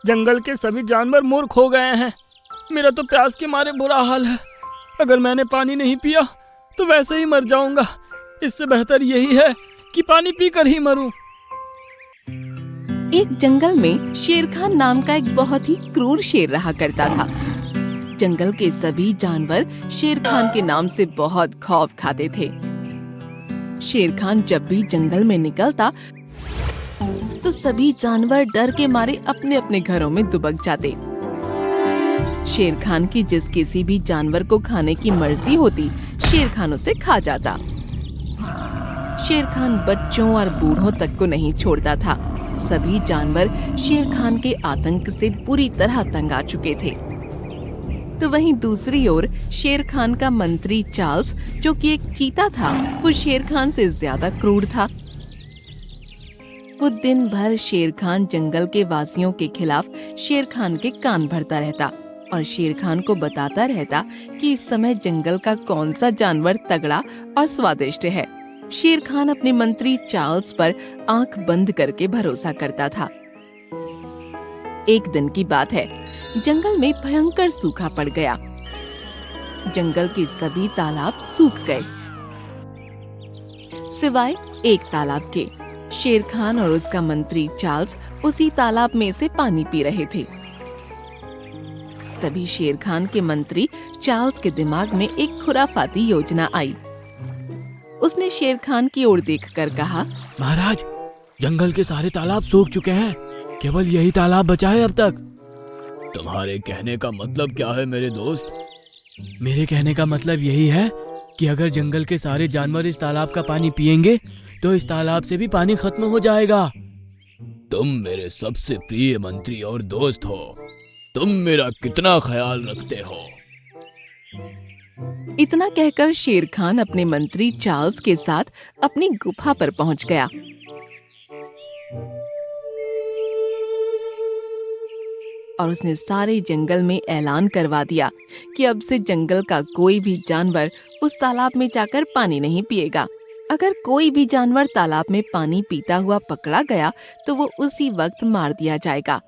जंगल के सभी जानवर मूर्ख हो गए हैं। मेरा तो प्यास के मारे बुरा हाल है। अगर मैंने पानी नहीं पिया तो वैसे ही मर जाऊंगा। इससे बेहतर यही है कि पानी पीकर ही मरूं। एक जंगल में शेर खान नाम का एक बहुत ही क्रूर शेर रहा करता था। जंगल के सभी जानवर शेर खान के नाम से बहुत खौफ खाते थे। शेर खान जब भी जंगल में निकलता तो सभी जानवर डर के मारे अपने अपने घरों में दुबक जाते। शेर खान की जिस किसी भी जानवर को खाने की मर्जी होती, शेर खान उसे खा जाता। शेर खान बच्चों और बूढ़ों तक को नहीं छोड़ता था। सभी जानवर शेर खान के आतंक से पूरी तरह तंग आ चुके थे। तो वहीं दूसरी ओर शेर खान का मंत्री चार्ल्स, जो कि एक चीता था, वो शेर खान से ज्यादा क्रूर था। वो दिन भर शेर खान जंगल के वासियों के खिलाफ शेर खान के कान भरता रहता और शेर खान को बताता रहता कि इस समय जंगल का कौन सा जानवर तगड़ा और स्वादिष्ट है। शेर खान अपने मंत्री चार्ल्स पर आंख बंद करके भरोसा करता था। एक दिन की बात है, जंगल में भयंकर सूखा पड़ गया। जंगल के सभी तालाब सूख गए सिवाय एक तालाब के। शेर खान और उसका मंत्री चार्ल्स उसी तालाब में से पानी पी रहे थे। तभी शेर खान के मंत्री चार्ल्स के दिमाग में एक खुराफाती योजना आई। उसने शेर खान की ओर देखकर कहा, महाराज, जंगल के सारे तालाब सूख चुके हैं, केवल यही तालाब बचा है अब तक। तुम्हारे कहने का मतलब क्या है मेरे दोस्त? मेरे कहने का मतलब यही है कि अगर जंगल के सारे जानवर इस तालाब का पानी पिएंगे तो इस तालाब से भी पानी खत्म हो जाएगा। तुम मेरे सबसे प्रिय मंत्री और दोस्त हो। तुम मेरा कितना ख्याल रखते हो। इतना कहकर शेर खान अपने मंत्री चार्ल्स के साथ अपनी गुफा पर पहुंच गया। और उसने सारे जंगल में ऐलान करवा दिया कि अब से जंगल का कोई भी जानवर उस तालाब में जाकर पानी नहीं पिएगा। अगर कोई भी जानवर तालाब में पानी पीता हुआ पकड़ा गया तो वो उसी वक्त मार दिया जाएगा।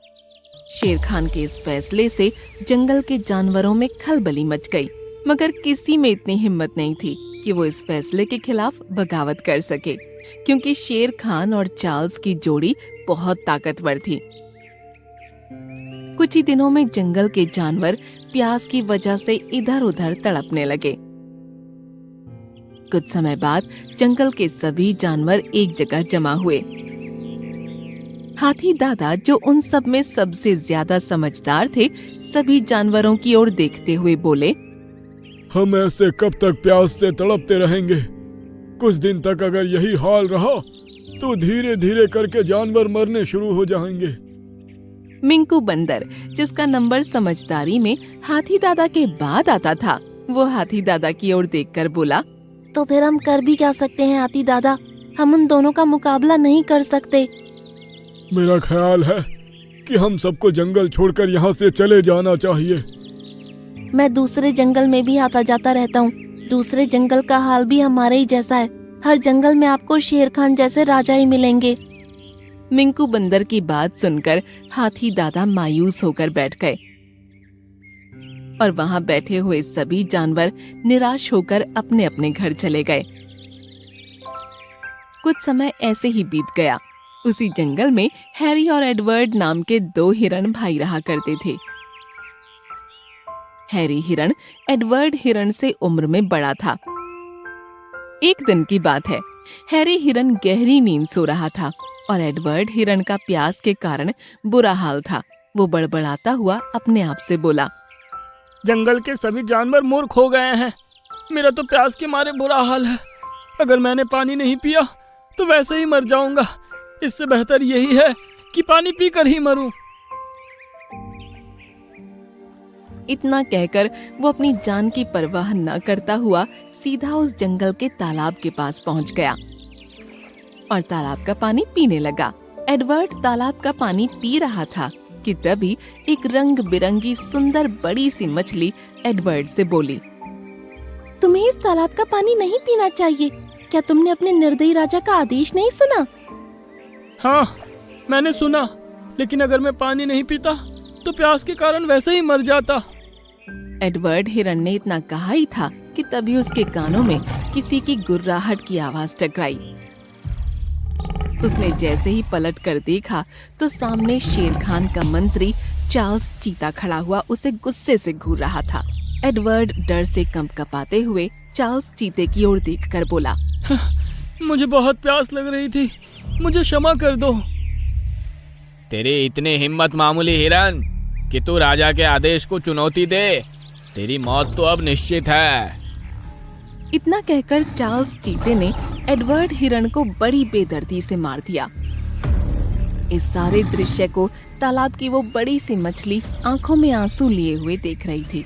शेर खान के इस फैसले से जंगल के जानवरों में खलबली मच गई, मगर किसी में इतनी हिम्मत नहीं थी कि वो इस फैसले के खिलाफ बगावत कर सके, क्योंकि शेर खान और चार्ल्स की जोड़ी बहुत ताकतवर थी। कुछ ही दिनों में जंगल के जानवर प्यास की वजह से इधर उधर तड़पने लगे। कुछ समय बाद जंगल के सभी जानवर एक जगह जमा हुए। हाथी दादा, जो उन सब में सबसे ज्यादा समझदार थे, सभी जानवरों की ओर देखते हुए बोले, हम ऐसे कब तक प्यास से तड़पते रहेंगे? कुछ दिन तक अगर यही हाल रहा तो धीरे धीरे करके जानवर मरने शुरू हो जाएंगे। मिंकू बंदर, जिसका नंबर समझदारी में हाथी दादा के बाद आता था, वो हाथी दादा की ओर देखकर बोला, तो फिर हम कर भी क्या सकते हैं हाथी दादा? हम उन दोनों का मुकाबला नहीं कर सकते। मेरा ख्याल है कि हम सबको जंगल छोड़कर यहाँ से चले जाना चाहिए। मैं दूसरे जंगल में भी आता जाता रहता हूँ। दूसरे जंगल का हाल भी हमारे ही जैसा है। हर जंगल में आपको शेर खान जैसे राजा ही मिलेंगे। मिंकू बंदर की बात सुनकर हाथी दादा मायूस होकर बैठ गए और वहां बैठे हुए सभी जानवर निराश होकर अपने अपने घर चले गए। कुछ समय ऐसे ही बीत गया। उसी जंगल में हैरी और एडवर्ड नाम के दो हिरण भाई रहा करते थे। हैरी हिरण एडवर्ड हिरण से उम्र में बड़ा था। एक दिन की बात है, हैरी हिरण गहरी नींद सो रहा था और एडवर्ड हिरण का प्यास के कारण बुरा हाल था। वो बड़बड़ाता हुआ अपने आप से बोला, जंगल के सभी जानवर मूर्ख हो गए हैं। मेरा तो प्यास के मारे बुरा हाल है। अगर मैंने पानी नहीं पिया तो वैसे ही मर जाऊंगा। इससे बेहतर यही है कि पानी पीकर ही मरूं। इतना कहकर वो अपनी जान की परवाह न करता हुआ सीधा उस जंगल के तालाब के पास पहुंच गया और तालाब का पानी पीने लगा। एडवर्ड तालाब का पानी पी रहा था कि तभी एक रंग बिरंगी सुंदर बड़ी सी मछली एडवर्ड से बोली, तुम्हें इस तालाब का पानी नहीं पीना चाहिए। क्या तुमने अपने निर्दयी राजा का आदेश नहीं सुना? हाँ, मैंने सुना। लेकिन अगर मैं पानी नहीं पीता तो प्यास के कारण वैसे ही मर जाता। एडवर्ड हिरन ने इतना कहा ही था कि तभी उसके कानों में किसी की गुर्राहट की आवाज टकराई। उसने जैसे ही पलट कर देखा तो सामने शेर खान का मंत्री चार्ल्स चीता खड़ा हुआ उसे गुस्से से घूर रहा था। एडवर्ड डर से कंपकपाते हुए चार्ल्स चीते की ओर देखकर बोला, मुझे बहुत प्यास लग रही थी, मुझे क्षमा कर दो। तेरी इतनी हिम्मत मामूली हिरन कि तू राजा के आदेश को चुनौती दे। तेरी मौत तो अब निश्चित है। इतना कहकर चार्ल्स चीते ने एडवर्ड हिरन को बड़ी बेदर्दी से मार दिया। इस सारे दृश्य को तालाब की वो बड़ी सी मछली आंखों में आंसू लिए हुए देख रही थी।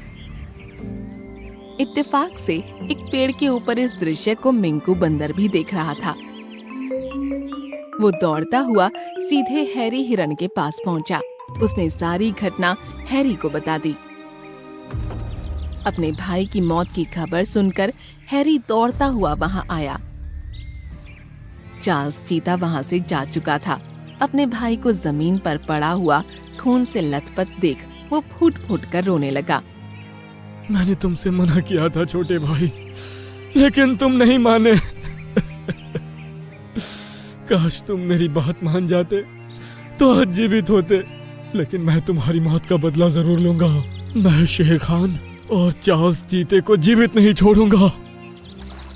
इत्तेफाक से एक पेड़ के ऊपर इस दृश्य को मिंकू बंदर भी देख रहा था। वो दौड़ता हुआ सीधे हैरी हिरन के पास पहुंचा। उसने सारी घटना हैरी को बता दी। अपने भाई की मौत की खबर सुनकर हैरी दौड़ता हुआ वहां आया। चार्ल्स चीता वहां से जा चुका था। अपने भाई को जमीन पर पड़ा हुआ खून से लथपथ देख वो फूट फूट कर रोने लगा। मैंने तुमसे मना किया था छोटे भाई, लेकिन तुम नहीं माने। काश तुम मेरी बात मान जाते तो आज जीवित होते, लेकिन मैं तुम्हारी मौत का बदला जरूर लूंगा। मैं शेर खान और चार्ल्स चीते को जीवित नहीं छोड़ूंगा।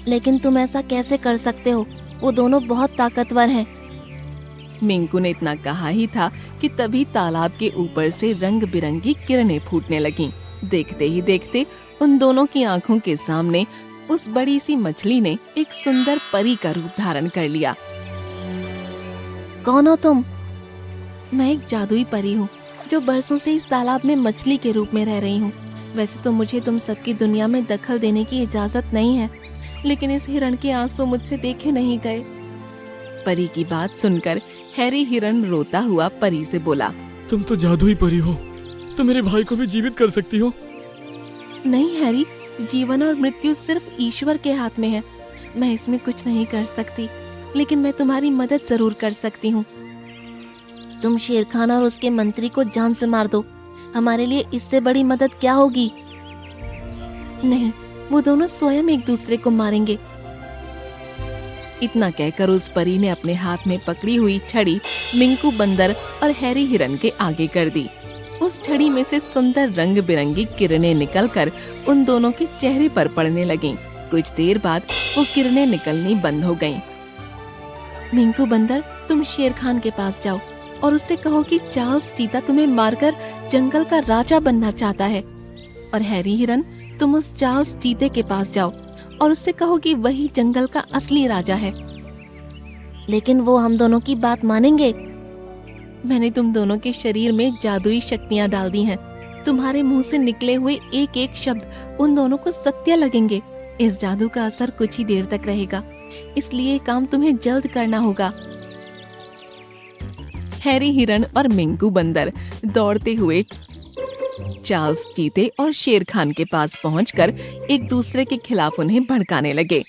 लेकिन तुम ऐसा कैसे कर सकते हो? वो दोनों बहुत ताकतवर हैं। मिंकू ने इतना कहा ही था कि तभी तालाब के ऊपर से रंग बिरंगी किरणें फूटने लगीं। देखते ही देखते उन दोनों की आंखों के सामने उस बड़ी सी मछली ने एक सुंदर परी का रूप धारण कर लिया। कौन हो तुम? मैं एक जादुई परी हूँ जो बरसों से इस तालाब में मछली के रूप में रह रही हूँ। वैसे तो मुझे तुम सबकी दुनिया में दखल देने की इजाजत नहीं है, लेकिन इस हिरण के आंसू मुझसे देखे नहीं गए। परी की बात सुनकर हैरी हिरन रोता हुआ परी से बोला, तुम तो जादुई परी हो, तो मेरे भाई को भी जीवित कर सकती हो। नहीं हैरी, जीवन और मृत्यु सिर्फ ईश्वर के हाथ में है। मैं इसमें कुछ नहीं कर सकती, लेकिन मैं तुम्हारी मदद जरूर कर सकती हूँ। तुम शेर खान और उसके मंत्री को जान से मार दो। हमारे लिए इससे बड़ी मदद क्या होगी? नहीं, वो दोनों स्वयं एक दूसरे को मारेंगे। इतना कहकर उस परी ने अपने हाथ में पकड़ी हुई छड़ी मिंकू बंदर और हैरी हिरन के आगे कर दी। उस छड़ी में से सुंदर रंग बिरंगी किरणें निकलकर उन दोनों के चेहरे पर पड़ने लगीं। कुछ देर बाद वो किरणें निकलनी बंद हो गईं। मिंकू बंदर, तुम शेर खान के पास जाओ और उससे कहो कि चार्ल्स चीता तुम्हें मारकर जंगल का राजा बनना चाहता है। और हैरी हिरन, तुम उस चार्ल्स चीते के पास जाओ और उससे कहो कि वही जंगल का असली राजा है। लेकिन वो हम दोनों की बात मानेंगे? मैंने तुम दोनों के शरीर में जादुई शक्तियां डाल दी हैं। तुम्हारे मुंह से निकले हुए एक एक शब्द उन दोनों को सत्य लगेंगे। इस जादू का असर कुछ ही देर तक रहेगा, इसलिए ये काम तुम्हें जल्द करना होगा। हैरी हिरन और मिंकू बंदर दौड़ते हुए चार्ल्स चीते और शेर खान के पास पहुंचकर एक दूसरे के खिलाफ उन्हें भड़काने लगे।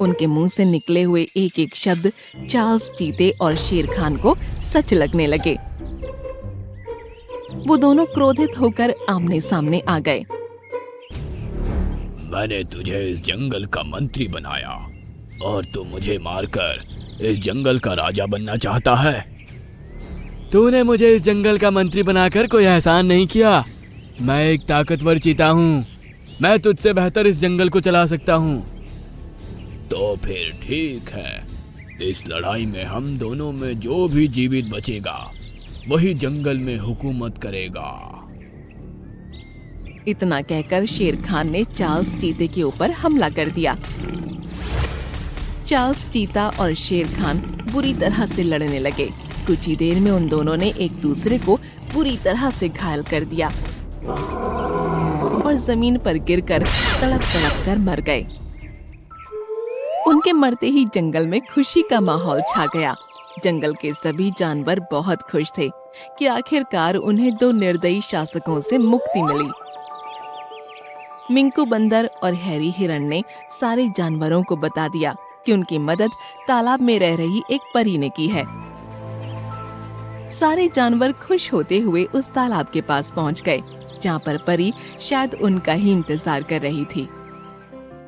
उनके मुंह से निकले हुए एक एक शब्द चार्ल्स चीते और शेर खान को सच लगने लगे। वो दोनों क्रोधित होकर आमने सामने आ गए। मैंने तुझे इस जंगल का मंत्री बनाया और तू मुझे मारकर इस जंगल का राजा बनना चाहता है। तूने मुझे इस जंगल का मंत्री बनाकर कोई एहसान नहीं किया। मैं एक ताकतवर चीता हूँ, मैं तुझसे बेहतर इस जंगल को चला सकता हूँ। तो फिर ठीक है, इस लड़ाई में हम दोनों में जो भी जीवित बचेगा वही जंगल में हुकूमत करेगा। इतना कहकर शेर खान ने चार्ल्स चीते के ऊपर हमला कर दिया। चार्ल्स चीता और शेर खान बुरी तरह से लड़ने लगे। कुछ ही देर में उन दोनों ने एक दूसरे को बुरी तरह से घायल कर दिया और जमीन पर गिरकर तड़प तड़प कर मर गए। उनके मरते ही जंगल में खुशी का माहौल छा गया। जंगल के सभी जानवर बहुत खुश थे कि आखिरकार उन्हें दो निर्दयी शासकों से मुक्ति मिली। मिंकू बंदर और हैरी हिरन ने सारे जानवरों को बता दिया कि उनकी मदद तालाब में रह रही एक परी ने की है। सारे जानवर खुश होते हुए उस तालाब के पास पहुंच गए, जहाँ पर परी शायद उनका ही इंतजार कर रही थी।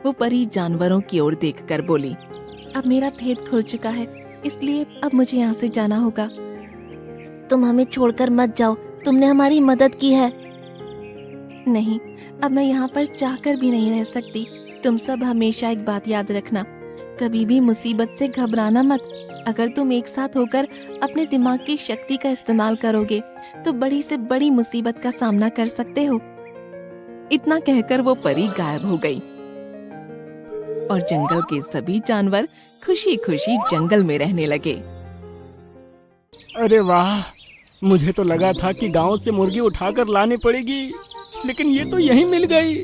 वो परी जानवरों की ओर देखकर बोली, अब मेरा भेद खुल चुका है, इसलिए अब मुझे यहाँ से जाना होगा। तुम हमें छोड़कर मत जाओ, तुमने हमारी मदद की है। नहीं, अब मैं यहाँ पर चाहकर भी नहीं रह सकती। तुम सब हमेशा एक बात याद रखना, कभी भी मुसीबत से घबराना मत। अगर तुम एक साथ होकर अपने दिमाग की शक्ति का इस्तेमाल करोगे तो बड़ी से बड़ी मुसीबत का सामना कर सकते हो। इतना कहकर वो परी गायब हो गई और जंगल के सभी जानवर खुशी खुशी जंगल में रहने लगे। अरे वाह, मुझे तो लगा था कि गांव से मुर्गी उठाकर लानी पड़ेगी, लेकिन ये तो यहीं मिल गई।